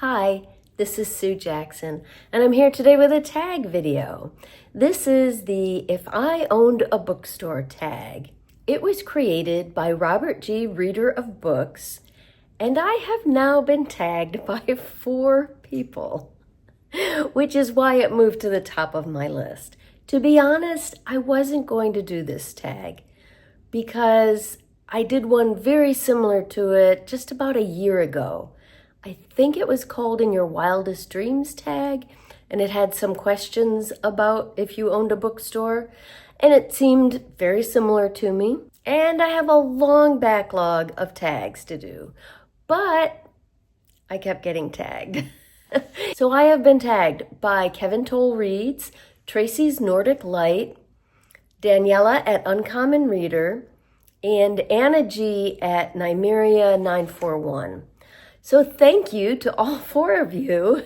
Hi, this is Sue Jackson, and I'm here today with a tag video. This is the If I Owned a Bookstore tag. It was created by Robert G. Reader of Books, and I have now been tagged by 4 people, which is why it moved to the top of my list. To be honest, I wasn't going to do this tag because I did one very similar to it just about a year ago. I think it was called In Your Wildest Dreams tag, and it had some questions about if you owned a bookstore, and it seemed very similar to me. And I have a long backlog of tags to do, but I kept getting tagged. So I have been tagged by Kevin Toll Reads, Tracy's Nordic Light, Daniela at Uncommon Reader, and Anna G at Nymeria 941. So thank you to all 4 of you.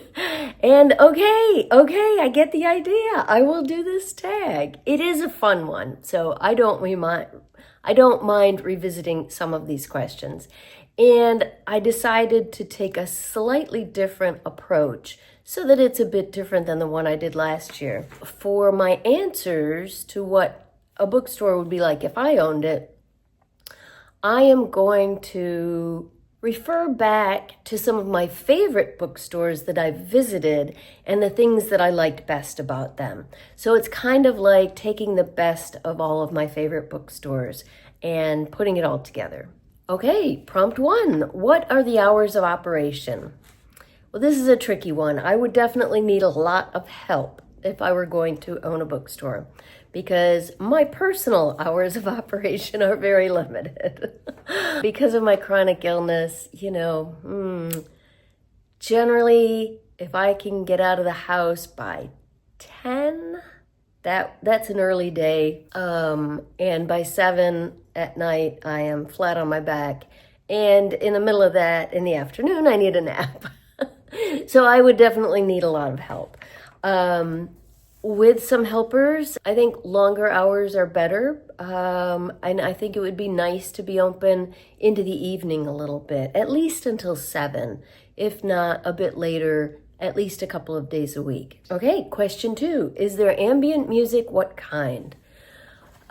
And okay, I get the idea. I will do this tag. It is a fun one, so I don't mind revisiting some of these questions. And I decided to take a slightly different approach so that it's a bit different than the one I did last year. For my answers to what a bookstore would be like if I owned it, I am going to refer back to some of my favorite bookstores that I've visited and the things that I liked best about them. So it's kind of like taking the best of all of my favorite bookstores and putting it all together. Okay, prompt 1. What are the hours of operation? Well, this is a tricky one. I would definitely need a lot of help if I were going to own a bookstore, because my personal hours of operation are very limited. Because of my chronic illness, generally, if I can get out of the house by 10, that's an early day. And by 7 at night, I am flat on my back. And in the middle of that, in the afternoon, I need a nap. So I would definitely need a lot of help. With some helpers, I think longer hours are better. And I think it would be nice to be open into the evening a little bit, at least until 7, if not a bit later, at least a couple of days a week. Okay, question 2. Is there ambient music? What kind?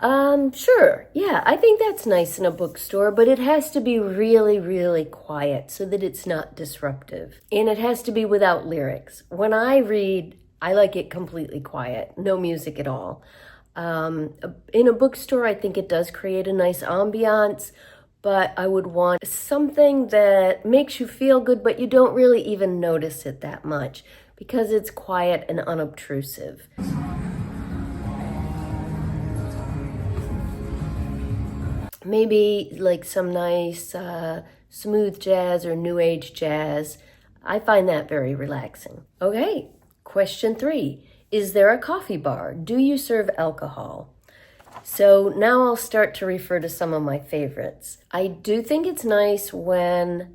Sure. Yeah, I think that's nice in a bookstore, but it has to be really, really quiet so that it's not disruptive. And it has to be without lyrics. When I read, I like it completely quiet, no music at all. In a bookstore, I think it does create a nice ambiance, but I would want something that makes you feel good, but you don't really even notice it that much because it's quiet and unobtrusive. Maybe like some nice smooth jazz or new age jazz. I find that very relaxing. Okay. Question 3, is there a coffee bar? Do you serve alcohol? So now I'll start to refer to some of my favorites. I do think it's nice when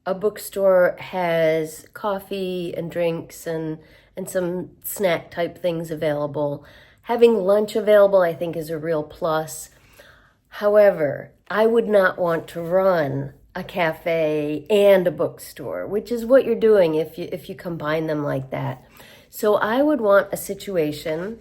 a bookstore has coffee and drinks and some snack type things available. Having lunch available, I think, is a real plus. However, I would not want to run a cafe and a bookstore, which is what you're doing if you combine them like that. So I would want a situation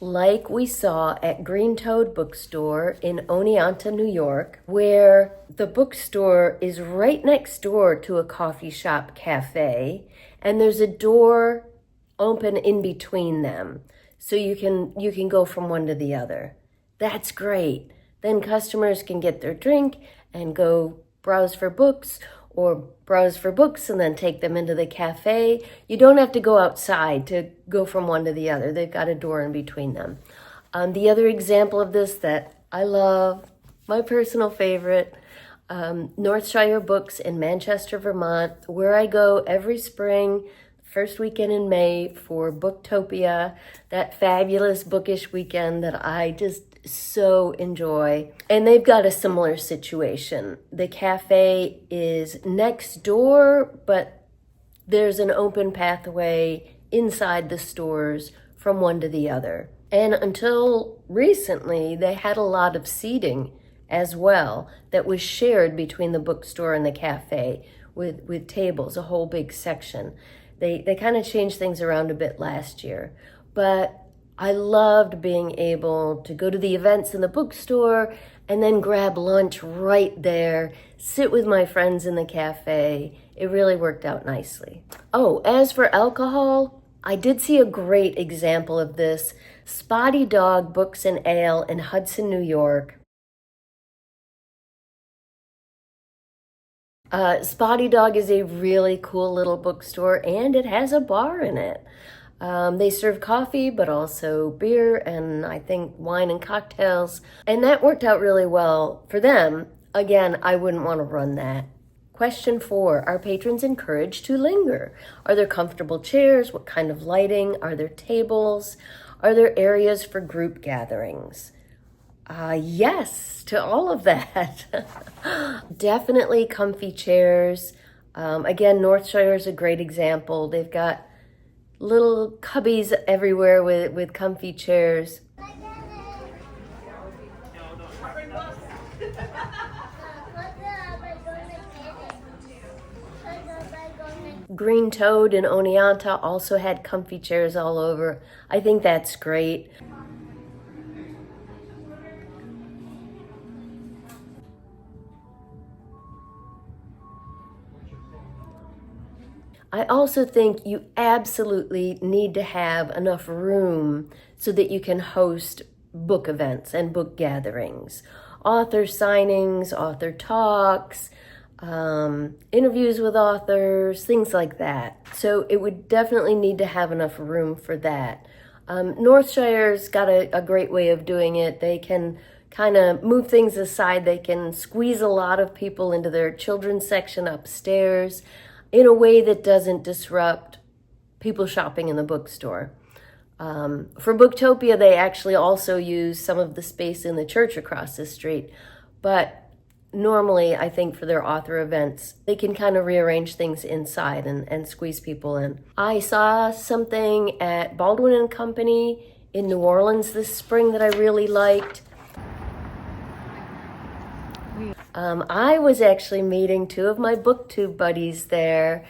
like we saw at Green Toad Bookstore in Oneonta, New York, where the bookstore is right next door to a coffee shop cafe, and there's a door open in between them. So you can go from one to the other. That's great. Then customers can get their drink and go browse for books, or browse for books and then take them into the cafe. You don't have to go outside to go from one to the other. They've got a door in between them. The other example of this that I love, my personal favorite, Northshire Books in Manchester, Vermont, where I go every spring, first weekend in May for Booktopia, that fabulous bookish weekend that I just so enjoy. And they've got a similar situation. The cafe is next door, but there's an open pathway inside the stores from one to the other. And until recently, they had a lot of seating as well that was shared between the bookstore and the cafe, with tables, a whole big section. They kind of changed things around a bit last year, but I loved being able to go to the events in the bookstore and then grab lunch right there, sit with my friends in the cafe. It really worked out nicely. Oh, as for alcohol, I did see a great example of this. Spotty Dog Books and Ale in Hudson, New York. Spotty Dog is a really cool little bookstore, and it has a bar in it. They serve coffee, but also beer and I think wine and cocktails. And that worked out really well for them. Again, I wouldn't want to run that. Question 4, are patrons encouraged to linger? Are there comfortable chairs? What kind of lighting? Are there tables? Are there areas for group gatherings? Yes, to all of that. Definitely comfy chairs. Again, Northshire is a great example. They've got little cubbies everywhere with comfy chairs. Green Toad in Oneonta also had comfy chairs all over. I think that's great. I also think you absolutely need to have enough room so that you can host book events and book gatherings, author signings, author talks, interviews with authors, things like that. So it would definitely need to have enough room for that. Northshire's got a great way of doing it. They can kind of move things aside. They can squeeze a lot of people into their children's section upstairs in a way that doesn't disrupt people shopping in the bookstore. For Booktopia, they actually also use some of the space in the church across the street. But normally, I think for their author events, they can kind of rearrange things inside and squeeze people in. I saw something at Baldwin and Company in New Orleans this spring that I really liked. I was actually meeting 2 of my booktube buddies there,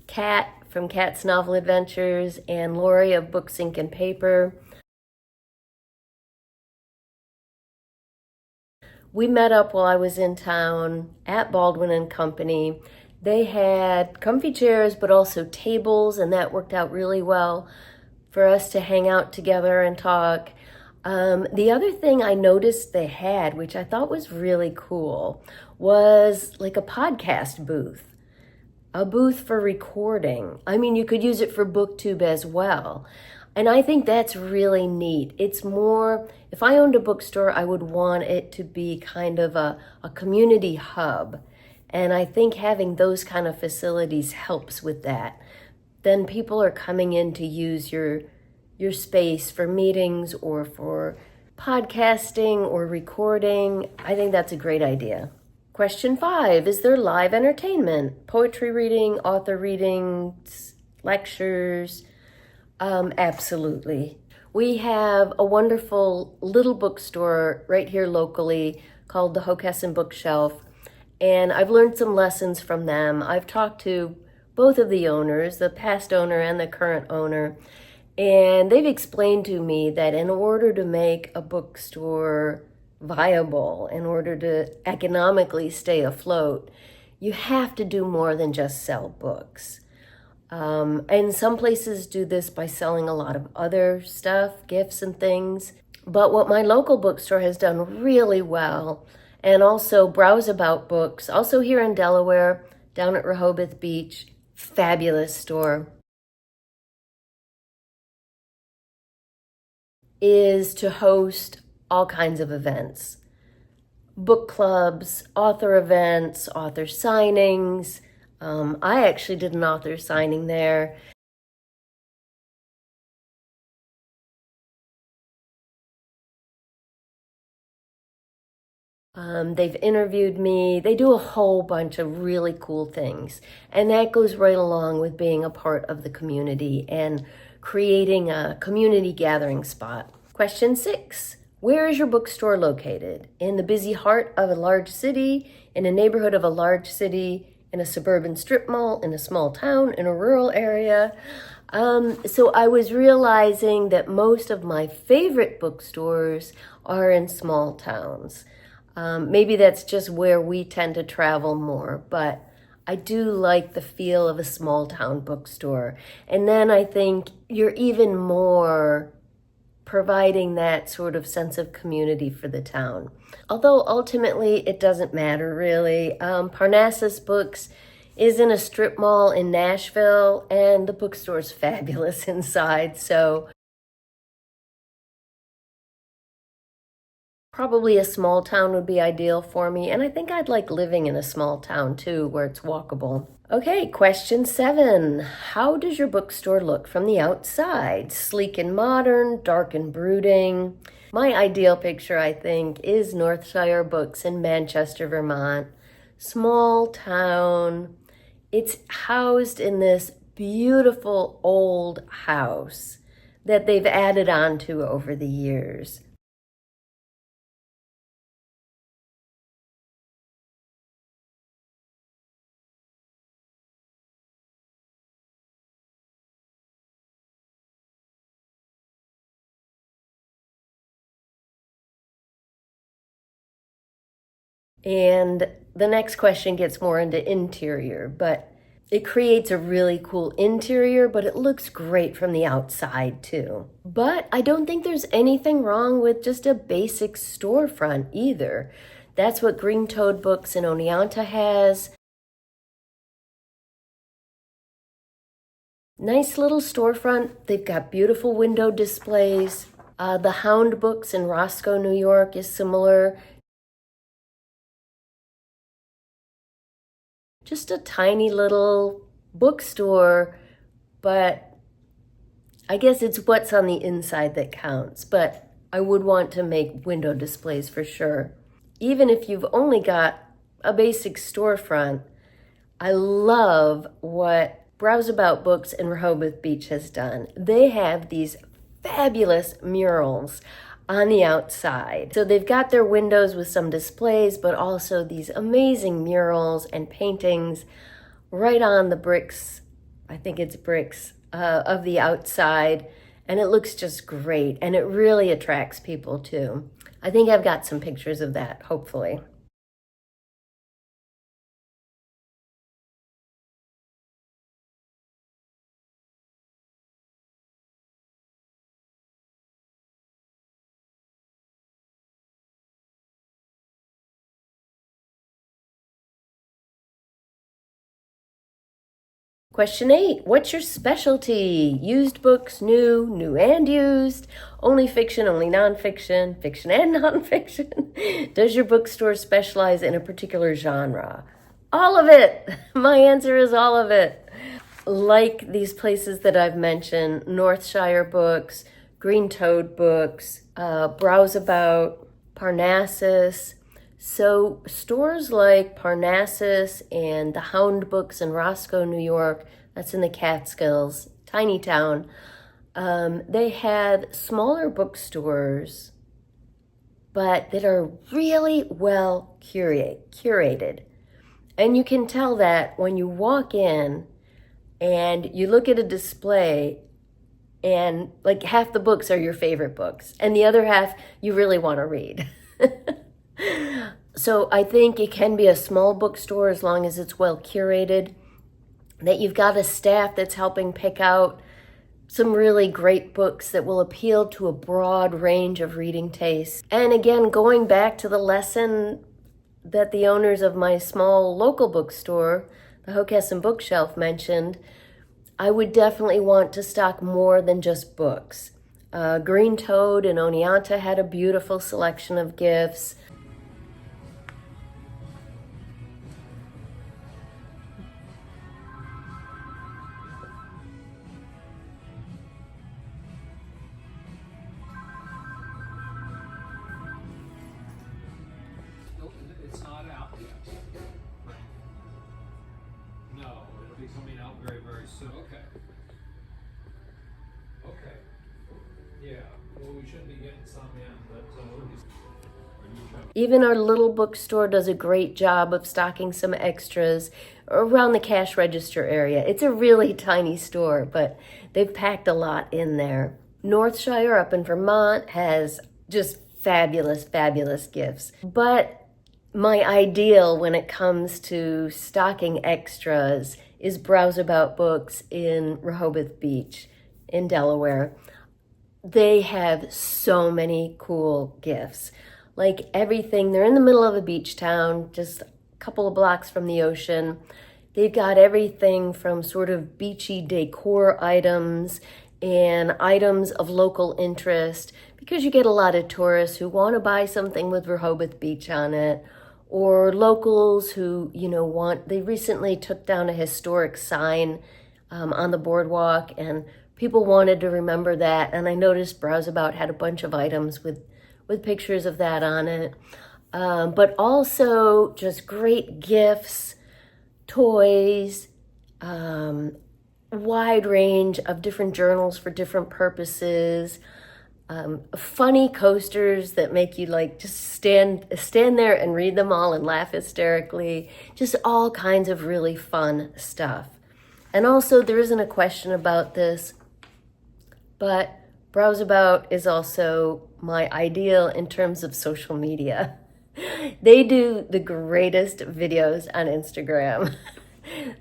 Kat from Kat's Novel Adventures and Lori of Books, Ink, and Paper. We met up while I was in town at Baldwin and Company. They had comfy chairs, but also tables, and that worked out really well for us to hang out together and talk. The other thing I noticed they had, which I thought was really cool, was like a podcast booth, a booth for recording. I mean, you could use it for booktube as well. And I think that's really neat. It's more, if I owned a bookstore, I would want it to be kind of a community hub. And I think having those kind of facilities helps with that. Then people are coming in to use your space for meetings or for podcasting or recording. I think that's a great idea. Question 5, is there live entertainment? Poetry reading, author readings, lectures? Absolutely. We have a wonderful little bookstore right here locally called the Hockessin Bookshelf, and I've learned some lessons from them. I've talked to both of the owners, the past owner and the current owner, and they've explained to me that in order to make a bookstore viable, in order to economically stay afloat, you have to do more than just sell books. And some places do this by selling a lot of other stuff, gifts and things. But what my local bookstore has done really well, and also Browse About Books, also here in Delaware, down at Rehoboth Beach, fabulous store, is to host all kinds of events. Book clubs, author events, author signings. I actually did an author signing there. They've interviewed me. They do a whole bunch of really cool things. And that goes right along with being a part of the community and creating a community gathering spot. Question 6. Where is your bookstore located? In the busy heart of a large city, in a neighborhood of a large city, in in a suburban strip mall, in a small town, in a rural area. So I was realizing that most of my favorite bookstores are in small towns. Maybe that's just where we tend to travel more, but I do like the feel of a small town bookstore. And then I think you're even more providing that sort of sense of community for the town. Although ultimately it doesn't matter really. Parnassus Books is in a strip mall in Nashville, and the bookstore's fabulous inside, so probably a small town would be ideal for me, and I think I'd like living in a small town too, where it's walkable. Okay, question 7. How does your bookstore look from the outside? Sleek and modern, dark and brooding? My ideal picture, I think, is Northshire Books in Manchester, Vermont. Small town. It's housed in this beautiful old house that they've added on to over the years. And the next question gets more into interior, but it creates a really cool interior, but it looks great from the outside too. But I don't think there's anything wrong with just a basic storefront either. That's what Green Toad Books in Oneonta has. Nice little storefront. They've got beautiful window displays. The Hound Books in Roscoe, New York is similar. Just a tiny little bookstore, but I guess it's what's on the inside that counts. But I would want to make window displays for sure. Even if you've only got a basic storefront, I love what Browse About Books in Rehoboth Beach has done. They have these fabulous murals on the outside. So they've got their windows with some displays, but also these amazing murals and paintings right on the bricks, I think it's bricks, of the outside. And it looks just great. And it really attracts people too. I think I've got some pictures of that, hopefully. Question 8, what's your specialty? Used books, new and used, only fiction, only nonfiction, fiction and nonfiction? Does your bookstore specialize in a particular genre? All of it. My answer is all of it. Like these places that I've mentioned, Northshire Books, Green Toad Books, Browse About, Parnassus. So stores like Parnassus and the Hound Books in Roscoe, New York, that's in the Catskills, tiny town, they have smaller bookstores, but that are really well curated. And you can tell that when you walk in and you look at a display and like half the books are your favorite books and the other half you really want to read. So I think it can be a small bookstore as long as it's well curated, that you've got a staff that's helping pick out some really great books that will appeal to a broad range of reading tastes. And again, going back to the lesson that the owners of my small local bookstore, the Hockessin Bookshelf, mentioned, I would definitely want to stock more than just books. Green Toad in Oneonta had a beautiful selection of gifts. It's not out yet. No, it'll be coming out very, very soon. Okay. Okay. Yeah, well, we should be getting some in, but Even our little bookstore does a great job of stocking some extras. around the cash register area. It's a really tiny store, but they've packed a lot in there. Northshire up in Vermont has just fabulous, fabulous gifts. But my ideal when it comes to stocking extras is Browse About Books in Rehoboth Beach in Delaware. They have so many cool gifts. Like everything, they're in the middle of a beach town, just a couple of blocks from the ocean. They've got everything from sort of beachy decor items and items of local interest, because you get a lot of tourists who want to buy something with Rehoboth Beach on it, or locals who, they recently took down a historic sign on the boardwalk, and people wanted to remember that. And I noticed Browse About had a bunch of items with pictures of that on it. But also just great gifts, toys, wide range of different journals for different purposes, funny coasters that make you just stand there and read them all and laugh hysterically. Just all kinds of really fun stuff. And also, there isn't a question about this, but Browse About is also my ideal in terms of social media. They do the greatest videos on Instagram.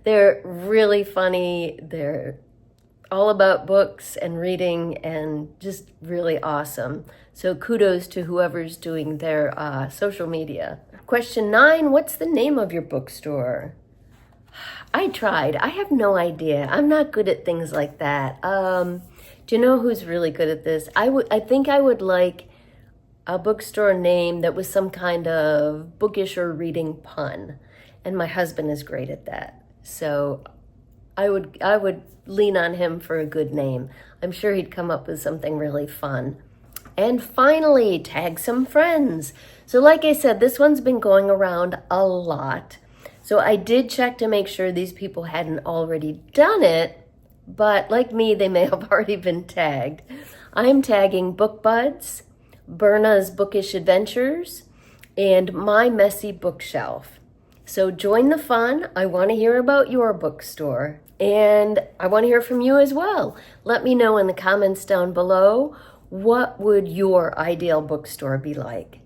They're really funny. They're all about books and reading and just really awesome. So kudos to whoever's doing their social media. Question 9, what's the name of your bookstore? I tried. I have no idea. I'm not good at things like that. Do you know who's really good at this? I think I would like a bookstore name that was some kind of bookish or reading pun. And my husband is great at that. So I would lean on him for a good name. I'm sure he'd come up with something really fun. And finally, tag some friends. So like I said, this one's been going around a lot. So I did check to make sure these people hadn't already done it, but like me, they may have already been tagged. I'm tagging Book Buds, Berna's Bookish Adventures, and My Messy Bookshelf. So join the fun. I want to hear about your bookstore, and I want to hear from you as well. Let me know in the comments down below, what would your ideal bookstore be like?